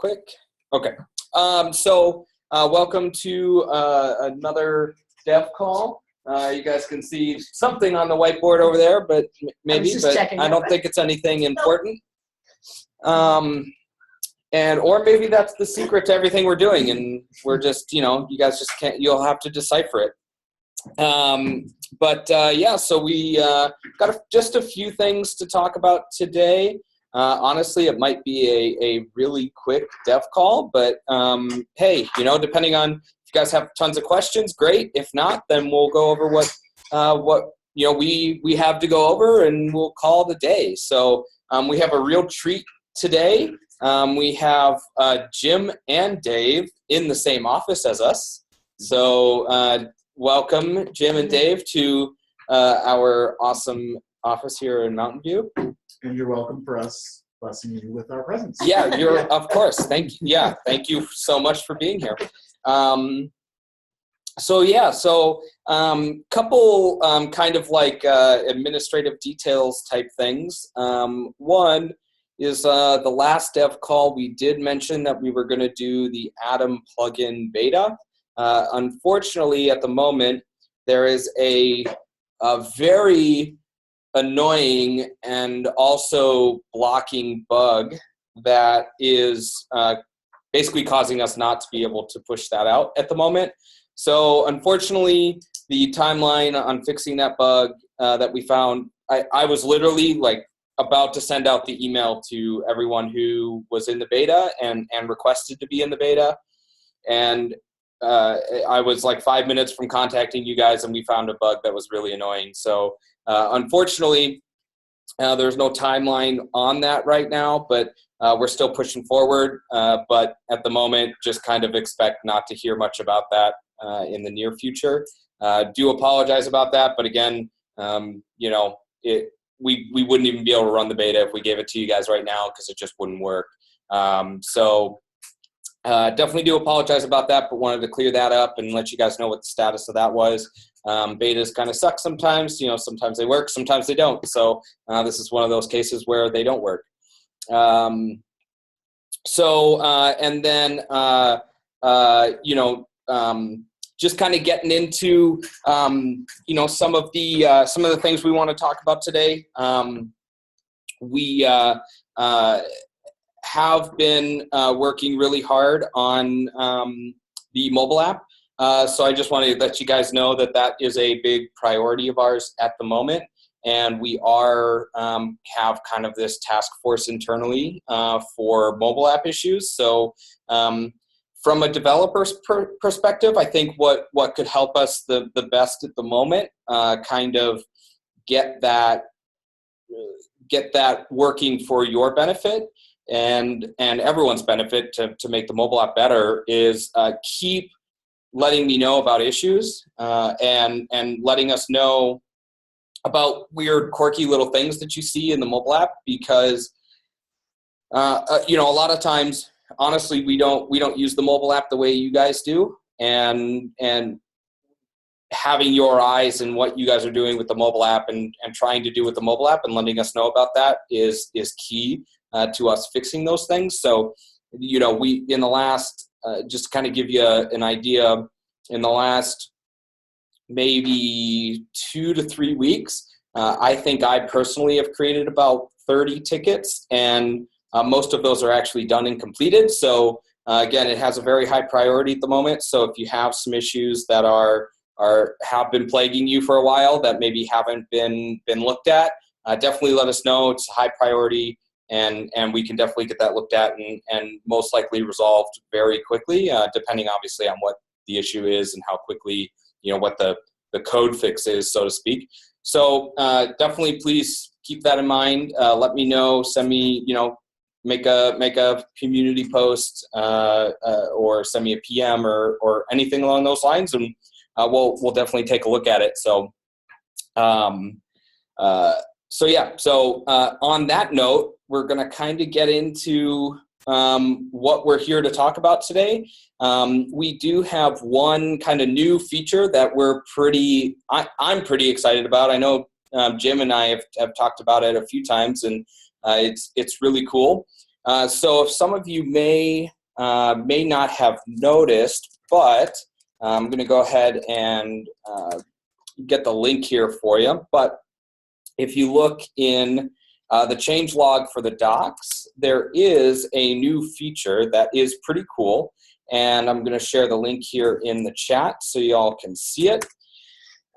quick. Okay. Welcome to another dev call. You guys can see something on the whiteboard over there, but maybe, I don't think it's anything important. Or maybe that's the secret to everything we're doing, and we're just, you guys just can't. You'll have to decipher it. So we got just a few things to talk about today. Honestly, it might be a really quick dev call, but hey, depending on if you guys have tons of questions, great. If not, then we'll go over what we have to go over, and we'll call the day. So we have a real treat today. We have Jim and Dave in the same office as us. So welcome, Jim and Dave, to our awesome office here in Mountain View. And you're welcome for us blessing you with our presence. Yeah, of course. Thank you. Yeah, thank you so much for being here. Couple kind of like administrative details type things. One is the last dev call we did mention that we were going to do the Atom plugin beta. Unfortunately, at the moment, there is a very annoying and also blocking bug that is basically causing us not to be able to push that out at the moment. So unfortunately, the timeline on fixing that bug that we found, I was literally like about to send out the email to everyone who was in the beta and requested to be in the beta. And I was like 5 minutes from contacting you guys, and we found a bug that was really annoying. So unfortunately, there's no timeline on that right now, but we're still pushing forward. But at the moment, just kind of expect not to hear much about that in the near future. Do apologize about that, but again, we wouldn't even be able to run the beta if we gave it to you guys right now because it just wouldn't work. Definitely do apologize about that, but wanted to clear that up and let you guys know what the status of that was. Betas kind of suck sometimes. Sometimes they work, sometimes they don't. So this is one of those cases where they don't work. Just kind of getting into some of the things we want to talk about today. We have been working really hard on the mobile app. So I just want to let you guys know that is a big priority of ours at the moment. And we have kind of this task force internally for mobile app issues. So from a developer's perspective, I think what could help us the best at the moment, kind of get that working for your benefit and everyone's benefit to make the mobile app better is keep letting me know about issues and letting us know about weird, quirky little things that you see in the mobile app, because a lot of times, honestly, we don't use the mobile app the way you guys do, and having your eyes in what you guys are doing with the mobile app and trying to do with the mobile app and letting us know about that is key to us fixing those things. So, we in the last just to kind of give you an idea, in the last maybe 2 to 3 weeks, I think I personally have created about 30 tickets, and most of those are actually done and completed. So again, it has a very high priority at the moment. So if you have some issues that have been plaguing you for a while that maybe haven't been looked at, definitely let us know. It's a high priority, and we can definitely get that looked at and most likely resolved very quickly, depending obviously on what the issue is and how quickly, what the code fix is, so to speak. So definitely please keep that in mind. Let me know, send me, make a community post or send me a PM or anything along those lines, and we'll definitely take a look at it. So on that note, we're going to kind of get into what we're here to talk about today. We do have one kind of new feature that I'm pretty excited about. I know Jim and I have talked about it a few times, and it's really cool. So if some of you may not have noticed, but I'm going to go ahead and get the link here for you. But if you look in the changelog for the docs, there is a new feature that is pretty cool. And I'm going to share the link here in the chat so you all can see it.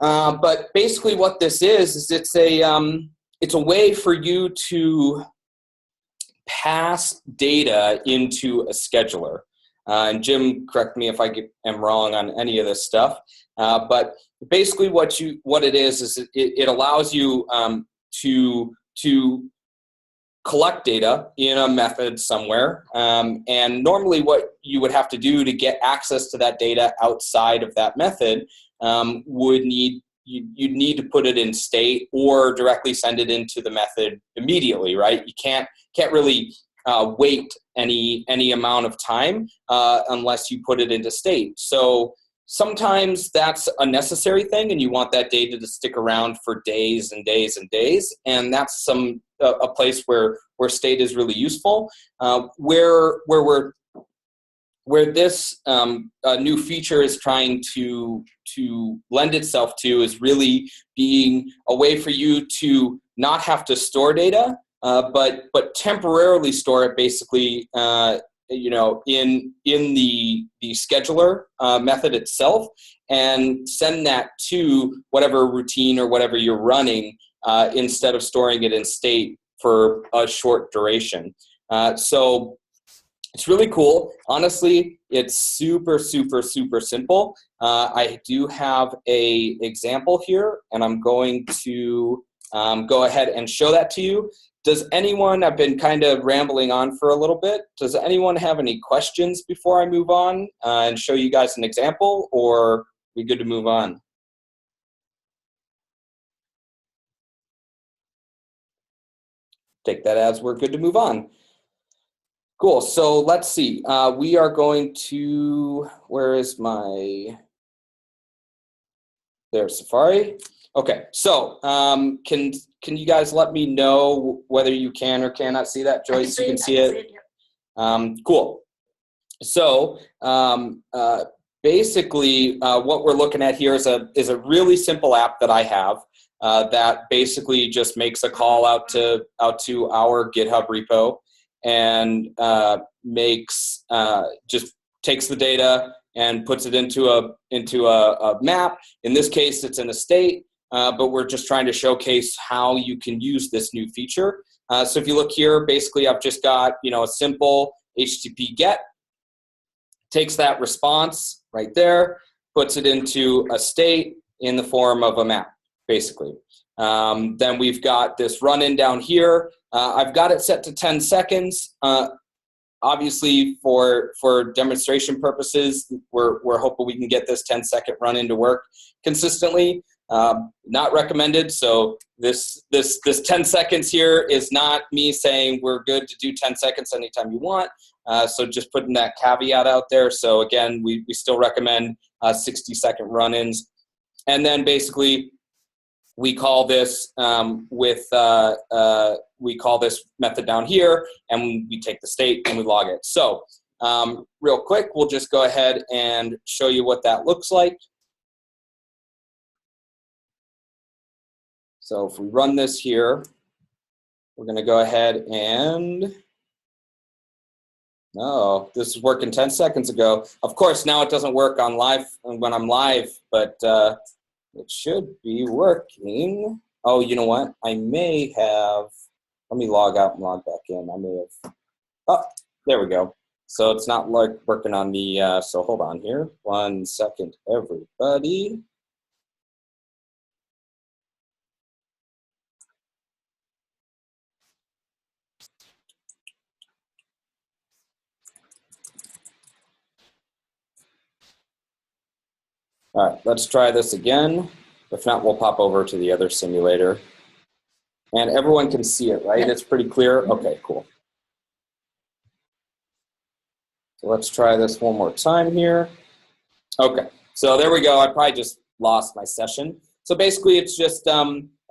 But basically what this is it's a way for you to pass data into a scheduler. And Jim, correct me if I am wrong on any of this stuff. But basically what it is it allows you to collect data in a method somewhere. And normally what you would have to do to get access to that data outside of that method you'd need to put it in state or directly send it into the method immediately, right? You can't really wait any amount of time unless you put it into state. So sometimes that's a necessary thing, and you want that data to stick around for days and days and days, and that's a place where state is really useful. Where this new feature is trying to lend itself to is really being a way for you to not have to store data, but temporarily store it basically in the scheduler method itself, and send that to whatever routine or whatever you're running instead of storing it in state for a short duration. So it's really cool. Honestly, it's super, super, super simple. I do have an example here, and I'm going to go ahead and show that to you. Does anyone, I've been kind of rambling on for a little bit, does anyone have any questions before I move on and show you guys an example, or are we good to move on? Take that as we're good to move on. Cool, so let's see. We are going to, where is my, there's Safari. Okay, so can you guys let me know whether you can or cannot see that? Joyce, you can see it? Cool. So basically what we're looking at here is a really simple app that I have that basically just makes a call out to our GitHub repo and just takes the data and puts it into a map. In this case, it's in a state. But we're just trying to showcase how you can use this new feature. So if you look here, basically I've just got a simple HTTP GET, takes that response right there, puts it into a state in the form of a map, basically. Then we've got this run-in down here. I've got it set to 10 seconds. Obviously, for demonstration purposes, we're hoping we can get this 10-second run-in to work consistently. Not recommended. So this 10 seconds here is not me saying we're good to do 10 seconds anytime you want. So just putting that caveat out there. So again, we still recommend 60-second run-ins. And then basically we call this we call this method down here, and we take the state and we log it. So real quick, we'll just go ahead and show you what that looks like. So if we run this here, we're going to go ahead and, no, this is working 10 seconds ago. Of course, now it doesn't work on live when I'm live, but it should be working. Oh, you know what? I may have, let me log out and log back in. I may have, oh, there we go. So it's not like working on the, so hold on here. 1 second, everybody. All right, let's try this again. If not, we'll pop over to the other simulator. And everyone can see it, right? It's pretty clear? Okay, cool. So let's try this one more time here. Okay, so there we go. I probably just lost my session. So basically it's just,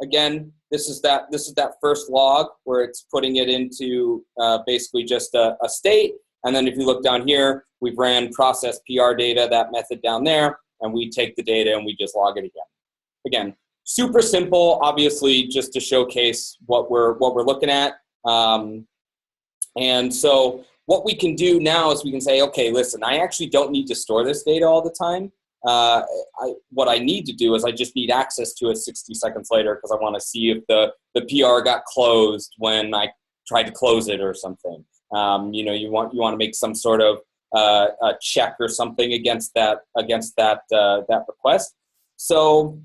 again, this is that first log where it's putting it into basically just a state. And then if you look down here, we've ran process PR data, that method down there, and we take the data and we just log it again. Again, super simple, obviously, just to showcase what we're looking at. And so what we can do now is we can say, okay, listen, I actually don't need to store this data all the time. What I need to do is I just need access to it 60 seconds later because I want to see if the PR got closed when I tried to close it or something. You want to make some sort of a check or something against that request. So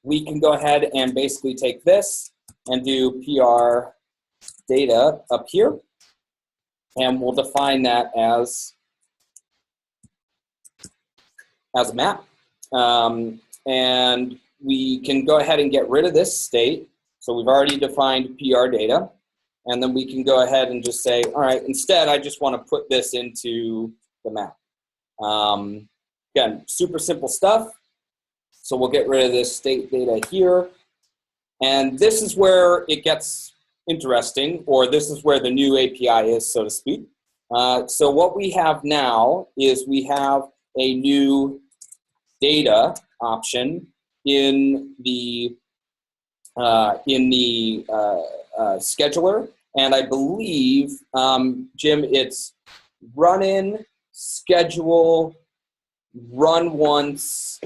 we can go ahead and basically take this and do PR data up here, and we'll define that as a map. And we can go ahead and get rid of this state. So we've already defined PR data. And then we can go ahead and just say, all right, instead, I just want to put this into the map. Again, super simple stuff. So we'll get rid of this state data here. And this is where it gets interesting, or this is where the new API is, so to speak. So what we have now is we have a new data option in the scheduler, and I believe, Jim, it's run in, schedule, run once,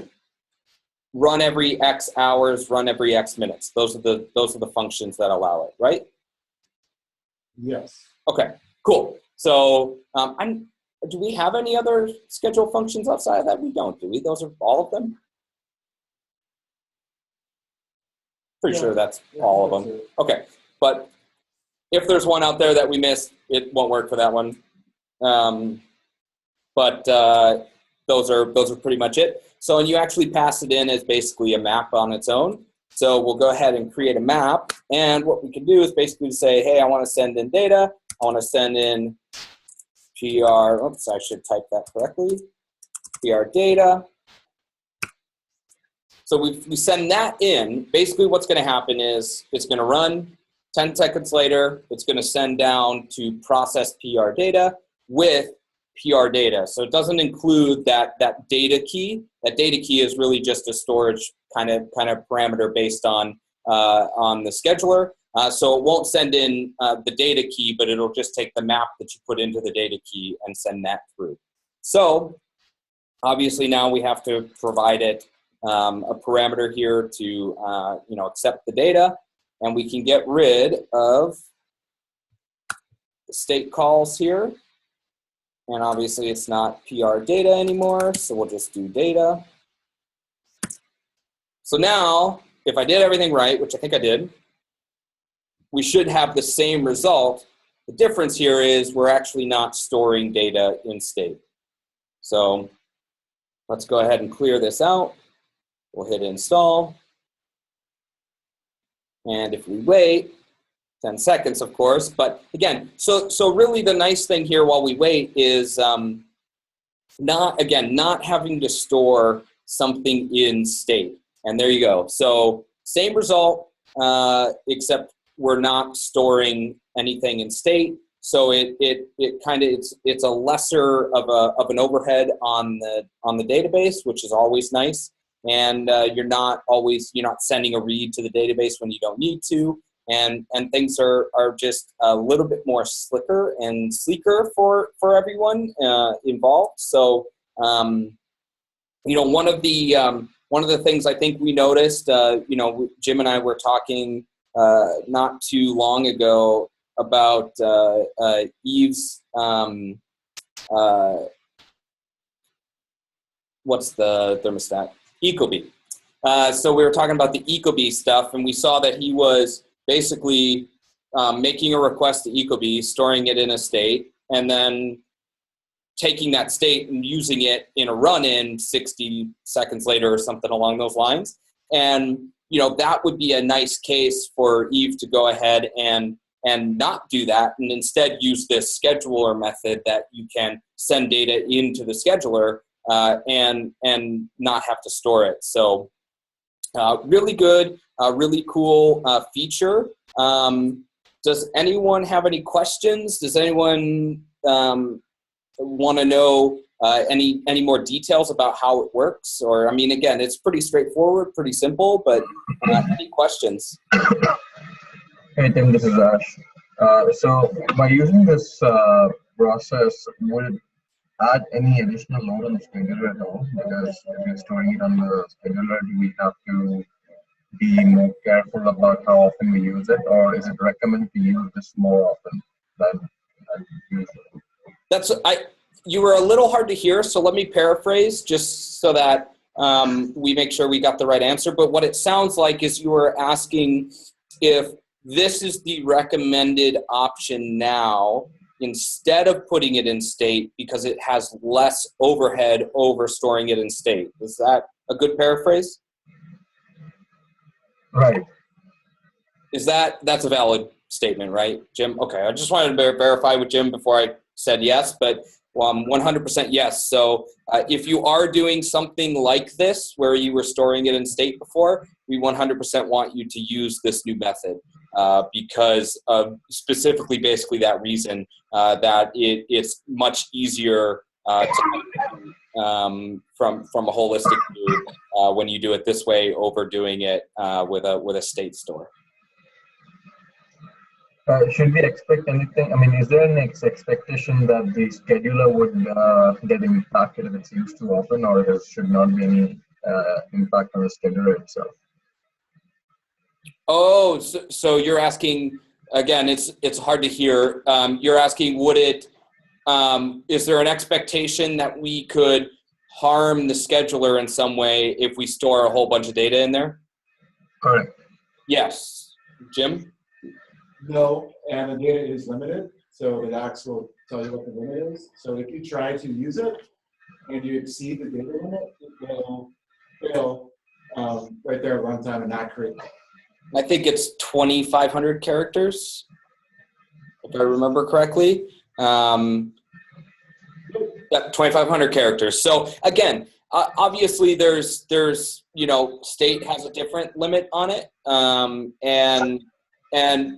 run every X hours, run every X minutes. Those are the functions that allow it, right? Yes. Okay, cool. So do we have any other schedule functions outside of that? We don't, do we? Those are all of them? Pretty sure that's all of them. Okay, but if there's one out there that we missed, it won't work for that one. But those are pretty much it. So when you actually pass it in as basically a map on its own. So we'll go ahead and create a map, and what we can do is basically say, hey, I want to send in data. I want to send in PR. Oops, I should type that correctly. PR data. So we send that in. Basically what's going to happen is it's going to run. 10 seconds later, it's going to send down to process PR data with PR data. So it doesn't include that data key. That data key is really just a storage kind of parameter based on the scheduler. So it won't send in the data key, but it'll just take the map that you put into the data key and send that through. So obviously now we have to provide it a parameter here to accept the data, and we can get rid of the state calls here. And obviously it's not PR data anymore, so we'll just do data. So now, if I did everything right, which I think I did, we should have the same result. The difference here is we're actually not storing data in state. So let's go ahead and clear this out. We'll hit install. And if we wait, 10 seconds, of course. But again, so really the nice thing here while we wait is not having to store something in state. And there you go. So same result, except we're not storing anything in state. So it's a lesser of an overhead on the database, which is always nice. And you're not sending a read to the database when you don't need to. And things are just a little bit more slicker and sleeker for everyone involved. So one of the things I think we noticed, Jim and I were talking not too long ago about Eve's what's the thermostat? Ecobee. So we were talking about the Ecobee stuff, and we saw that he was basically making a request to Ecobee, storing it in a state, and then taking that state and using it in a run-in 60 seconds later or something along those lines. And that would be a nice case for Eve to go ahead and not do that, and instead use this scheduler method that you can send data into the scheduler and not have to store it. So really good. really cool feature. Does anyone have any questions? Does anyone want to know any more details about how it works? Or, I mean, again, it's pretty straightforward, pretty simple, but any questions? Hey Tim, this is Ash. So by using this process, would it add any additional load on the scheduler at all? Because if you're storing it on the scheduler, do we have to be more careful about how often we use it, or is it recommended to use this more often than usual? You were a little hard to hear, so let me paraphrase just so that we make sure we got the right answer. But what it sounds like is you were asking if this is the recommended option now instead of putting it in state because it has less overhead over storing it in state. Is that a good paraphrase? Right. That's a valid statement, right, Jim? Okay, I just wanted to verify with Jim before I said yes, but 100% yes. So if you are doing something like this where you were storing it in state before, we 100% want you to use this new method because of specifically basically that reason that it's much easier from a holistic view when you do it this way over doing it with a state store. Should we expect anything? I mean, is there an expectation that the scheduler would get impacted if it's used too often, or there should not be any impact on the scheduler itself? Oh, so you're asking, again, it's hard to hear. You're asking, is there an expectation that we could harm the scheduler in some way if we store a whole bunch of data in there? Correct. Yes. Jim? No, and the data is limited, so the docs will tell you what the limit is. So if you try to use it and you exceed the data limit, it will fail right there at runtime and not create. I think it's 2,500 characters, if I remember correctly. Yeah, 2,500 characters. So again, obviously there's state has a different limit on it, and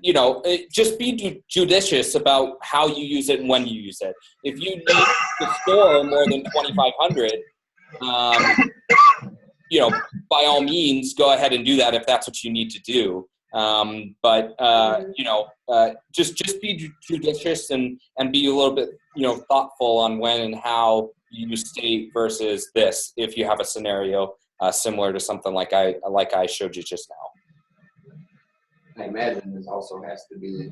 just be judicious about how you use it and when you use it. If you need to store more than 2,500, by all means, go ahead and do that if that's what you need to do. Just be judicious and be a little bit, thoughtful on when and how you use state versus this. If you have a scenario similar to something like I showed you just now. I imagine this also has to be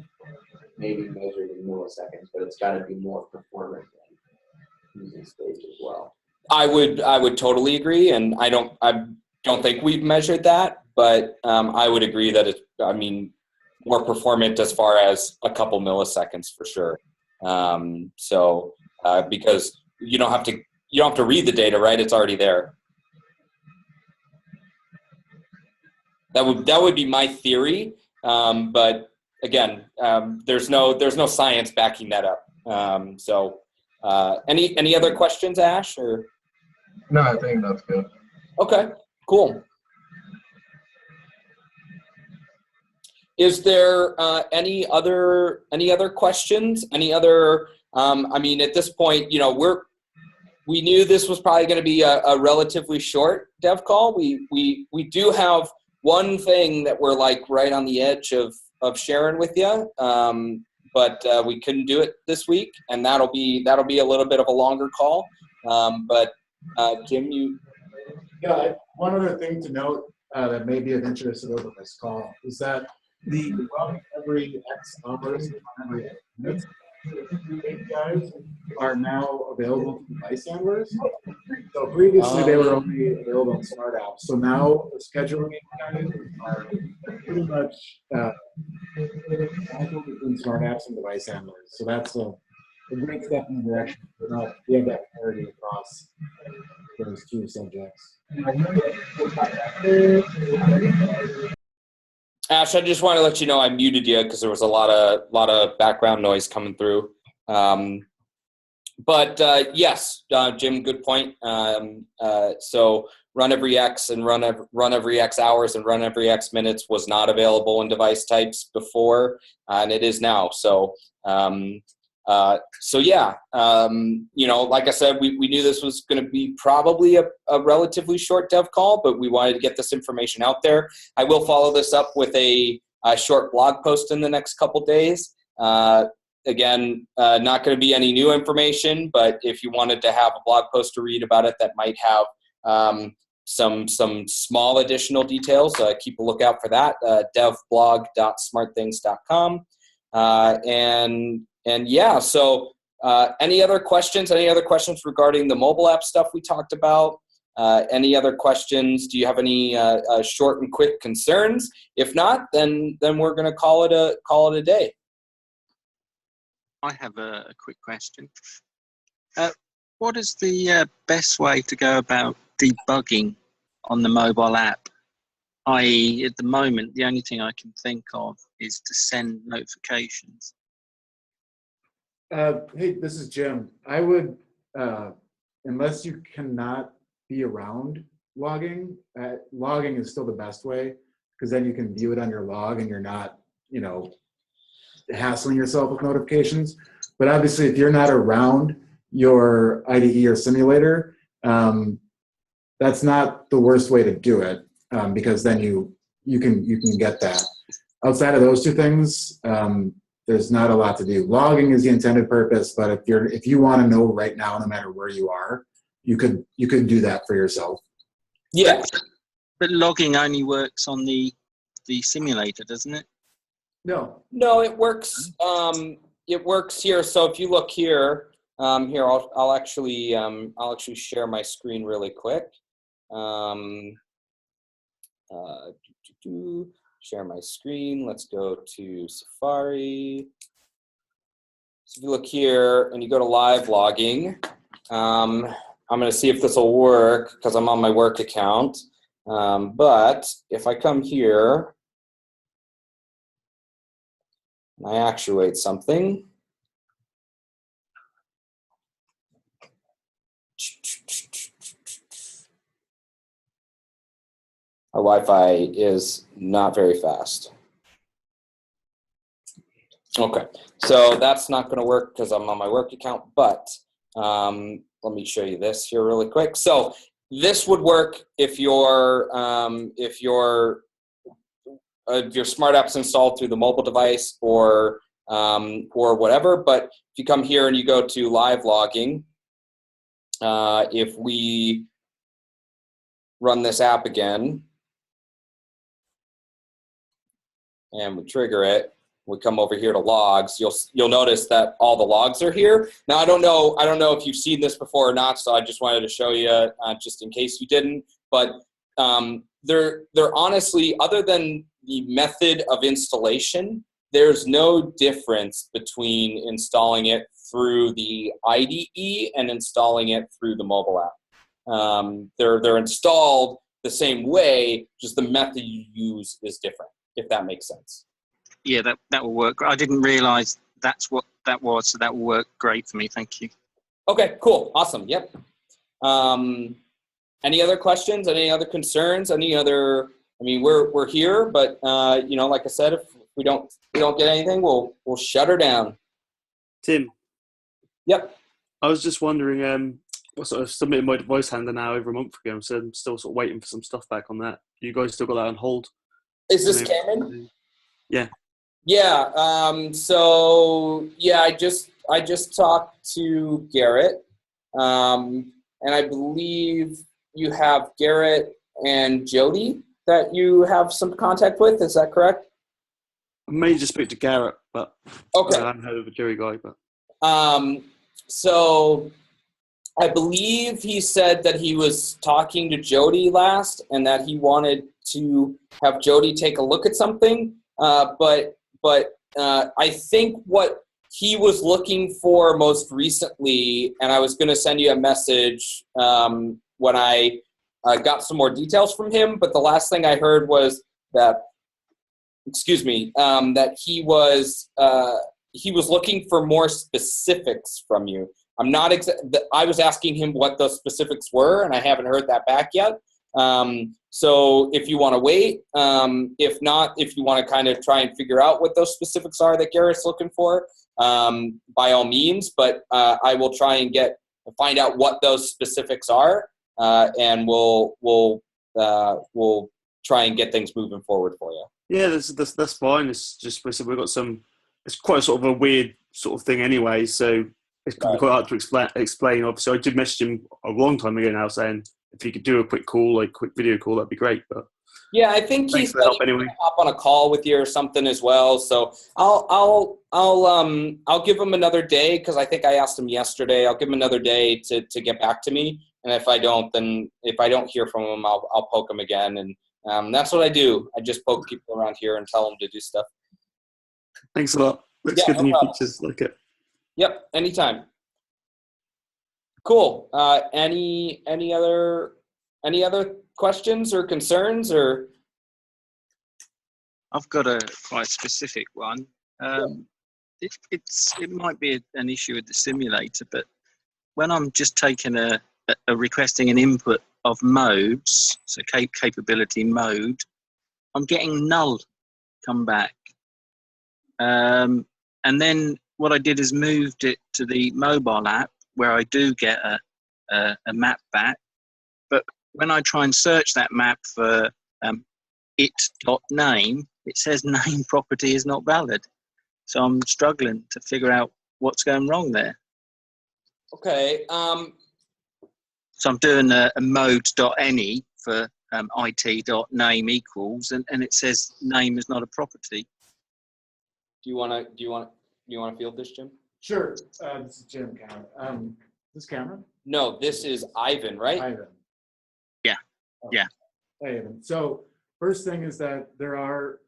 maybe measured in milliseconds, but it's got to be more performant than using stage as well. I would totally agree, and I don't think we've measured that, but I would agree that it's more performant as far as a couple milliseconds for sure. Because you don't have to read the data, right? It's already there. That would be my theory, but again, there's no science backing that up. Any other questions, Ash? Or no, I think that's good. Okay, cool. Is there any other questions? Any other? At this point, we knew this was probably going to be a relatively short dev call. We do have one thing that we're like right on the edge of sharing with you, but we couldn't do it this week, and that'll be a little bit of a longer call. But Jim, you. Yeah, one other thing to note that may be of interest to those on this call is that the run every X hours, every minutes APIs are now available to device handlers. So previously they were only available on Smart Apps. So now the scheduling APIs are pretty much between Smart Apps and device handlers. So that's a great step in the direction. We have that parity across those two subjects. Ash, I just want to let you know I muted you because there was a lot of background noise coming through. But yes, Jim, good point. So run every X and run every X hours and run every X minutes was not available in device types before, and it is now. So yeah, like I said, we knew this was going to be probably a relatively short dev call, but we wanted to get this information out there. I will follow this up with a short blog post in the next couple days. Again, not going to be any new information, but if you wanted to have a blog post to read about it that might have some small additional details, keep a lookout for that. devblog.smartthings.com. And yeah, so any other questions? Any other questions regarding the mobile app stuff we talked about? Any other questions? Do you have any short and quick concerns? If not, then we're going to call it a day. I have a quick question. What is the best way to go about debugging on the mobile app? I.e., at the moment, the only thing I can think of is to send notifications. Hey, this is Jim. I would, unless you cannot be around logging, logging is still the best way, because then you can view it on your log and you're not, hassling yourself with notifications. But obviously, if you're not around your IDE or simulator, that's not the worst way to do it, because then you can get that. Outside of those two things, there's not a lot to do. Logging is the intended purpose, but if you want to know right now, no matter where you are, you could do that for yourself. Yeah. But logging only works on the simulator, doesn't it? No. No, it works. It works here. So if you look here, I'll actually share my screen really quick. Share my screen. Let's go to Safari. So if you look here and you go to live logging, I'm going to see if this will work because I'm on my work account. But if I come here and I actuate something, our Wi-Fi is not very fast. Okay, so that's not going to work because I'm on my work account, but let me show you this here really quick. So this would work if your smart app's installed through the mobile device or whatever. But if you come here and you go to live logging, if we run this app again and we trigger it, we come over here to logs, you'll notice that all the logs are here. Now I don't know if you've seen this before or not, so I just wanted to show you just in case you didn't. But they're honestly, other than the method of installation, there's no difference between installing it through the IDE and installing it through the mobile app. They're installed the same way, just the method you use is different, if that makes sense. Yeah, that will work. I didn't realize that's what that was, so that will work great for me. Thank you. Okay, cool, awesome. Yep. Any other questions? Any other concerns? Any other? I mean, we're here, but like I said, if we don't get anything, we'll shut her down. Tim. Yep. I was just wondering, I sort of submitted my device handler now over a month ago, so I'm still sort of waiting for some stuff back on that. You guys still got that on hold? Is this Cameron? Yeah. Yeah. So yeah, I just talked to Garrett, and I believe you have Garrett and Jody that you have some contact with. Is that correct? I may just speak to Garrett, but okay. I haven't heard of a Jerry guy. But so I believe he said that he was talking to Jody last, and that he wanted to have Jody take a look at something. But I think what he was looking for most recently, and I was going to send you a message when I got some more details from him, but the last thing I heard was that, that he was looking for more specifics from you. I'm not I was asking him what the specifics were, and I haven't heard that back yet. So if you want to wait, if not, if you want to kind of try and figure out what those specifics are that Garrett's looking for, by all means. But I will try and find out what those specifics are, and we'll try and get things moving forward for you. Yeah, that's fine. It's just basically we've got some. It's quite sort of a weird sort of thing anyway, so it's going to be quite hard to explain. Obviously, I did message him a long time ago now saying if he could do a quick call, like quick video call, that'd be great. But yeah, I think he's for the help anyway. Hop on a call with you or something as well. So I'll give him another day, because I think I asked him yesterday. I'll give him another day to get back to me, and if I don't hear from him, I'll poke him again, and that's what I do. I just poke people around here and tell them to do stuff. Thanks a lot. Looks good. The new features, like it. Yep, anytime. Cool. Any other questions or concerns or? I've got a quite specific one. It might be an issue with the simulator, but when I'm just taking a requesting an input of modes, so capability mode, I'm getting null come back. And then what I did is moved it to the mobile app where I do get a map back. But when I try and search that map for it.name, it says name property is not valid. So I'm struggling to figure out what's going wrong there. Okay. So I'm doing a mode.any for it.name equals, and it says name is not a property. Do you want to field this, Jim? Sure. This is Jim Cameron. This Cameron? No, this is Ivan, right? Ivan. Yeah. Oh. Yeah. Hey, Ivan. So first thing is that there are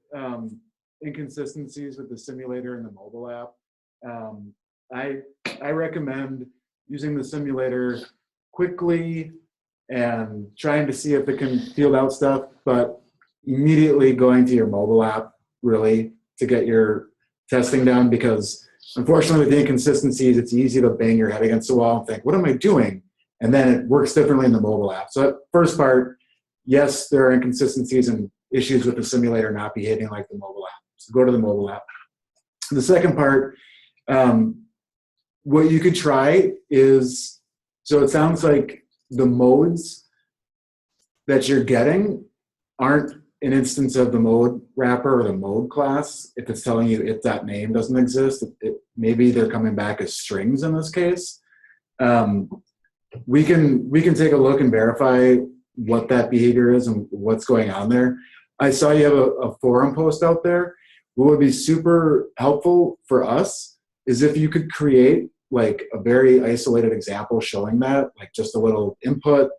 inconsistencies with the simulator and the mobile app. I recommend using the simulator quickly and trying to see if it can field out stuff, but immediately going to your mobile app really to get your testing down, because unfortunately with the inconsistencies, it's easy to bang your head against the wall and think, what am I doing? And then it works differently in the mobile app. So that first part, yes, there are inconsistencies and issues with the simulator not behaving like the mobile app. So go to the mobile app. The second part, what you could try is, so it sounds like the modes that you're getting aren't an instance of the mode wrapper or the mode class. If it's telling you if that name doesn't exist, maybe they're coming back as strings in this case. We can take a look and verify what that behavior is and what's going on there. I saw you have a forum post out there. What would be super helpful for us is if you could create like a very isolated example showing that, like just a little input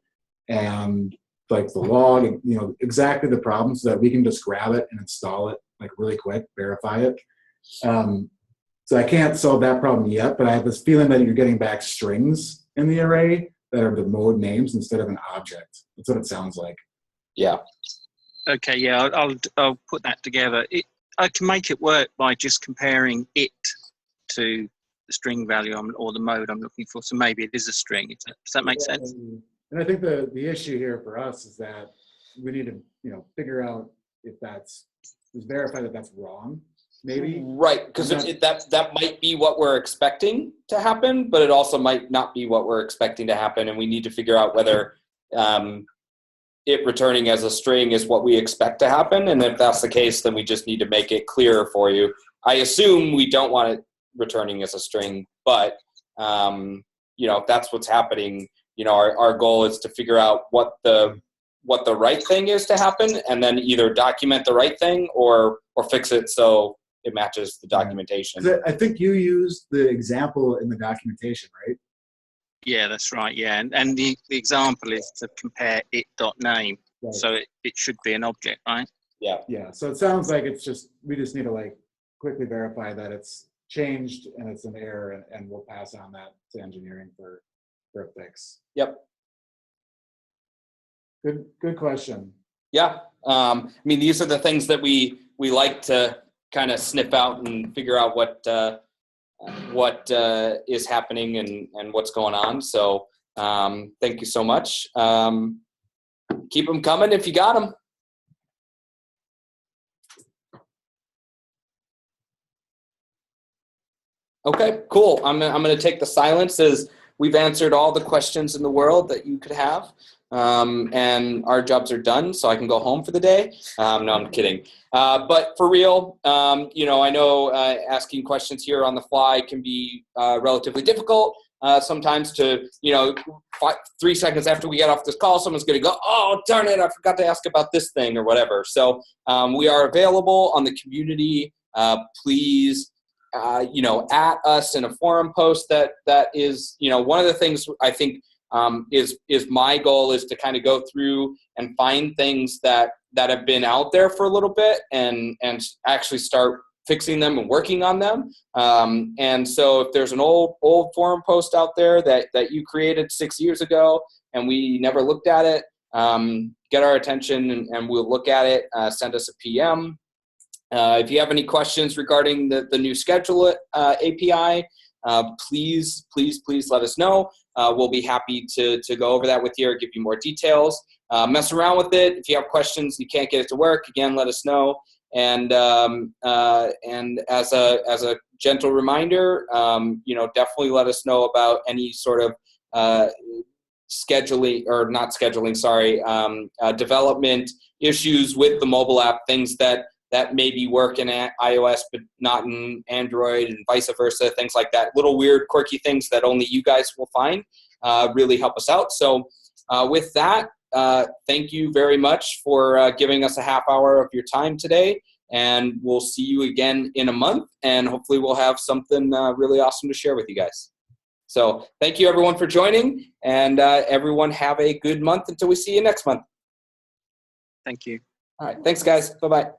and like the log, and exactly the problem, so that we can just grab it and install it like really quick, verify it. So I can't solve that problem yet, but I have this feeling that you're getting back strings in the array that are the mode names instead of an object. That's what it sounds like. Yeah. Okay, yeah, I'll put that together. I can make it work by just comparing it to the string value or the mode I'm looking for. So maybe it is a string. Does that make sense? And I think the issue here for us is that we need to figure out if just verify that that's wrong, maybe. Right, because that might be what we're expecting to happen, but it also might not be what we're expecting to happen, and we need to figure out whether it returning as a string is what we expect to happen, and if that's the case, then we just need to make it clearer for you. I assume we don't want it returning as a string, but if that's what's happening, our goal is to figure out what the right thing is to happen, and then either document the right thing or fix it so it matches the documentation. I think you used the example in the documentation, right? Yeah, that's right. Yeah, and the example is to compare it.name, Right. so it should be an object, right? Yeah. Yeah. So it sounds like we just need to quickly verify that it's changed and it's an error, and we'll pass on that to engineering for a fix. Yep. Good question. Yeah. These are the things that we like to kind of sniff out and figure out what what is happening and what's going on. So thank you so much. Keep them coming if you got them. Okay, cool. I'm going to take the silence as we've answered all the questions in the world that you could have. And our jobs are done, so I can go home for the day. No, I'm kidding. But for real, I know asking questions here on the fly can be relatively difficult. Sometimes to, 3 seconds after we get off this call, someone's going to go, oh, darn it, I forgot to ask about this thing or whatever. So we are available on the community. Please, at us in a forum post that is, one of the things I think is my goal is to kind of go through and find things that have been out there for a little bit and actually start fixing them and working on them. And so if there's an old forum post out there that you created 6 years ago and we never looked at it, get our attention and we'll look at it, send us a PM. If you have any questions regarding the new schedule API, please let us know. We'll be happy to go over that with you or give you more details. Mess around with it. If you have questions, you can't get it to work, again, let us know. And as a gentle reminder, definitely let us know about any sort of scheduling or not scheduling, sorry, development issues with the mobile app, things that may be working at iOS but not in Android and vice versa, things like that. Little weird, quirky things that only you guys will find really help us out. So with that, thank you very much for giving us a half hour of your time today. And we'll see you again in a month. And hopefully we'll have something really awesome to share with you guys. So thank you, everyone, for joining. And everyone have a good month until we see you next month. Thank you. All right. Thanks, guys. Bye-bye.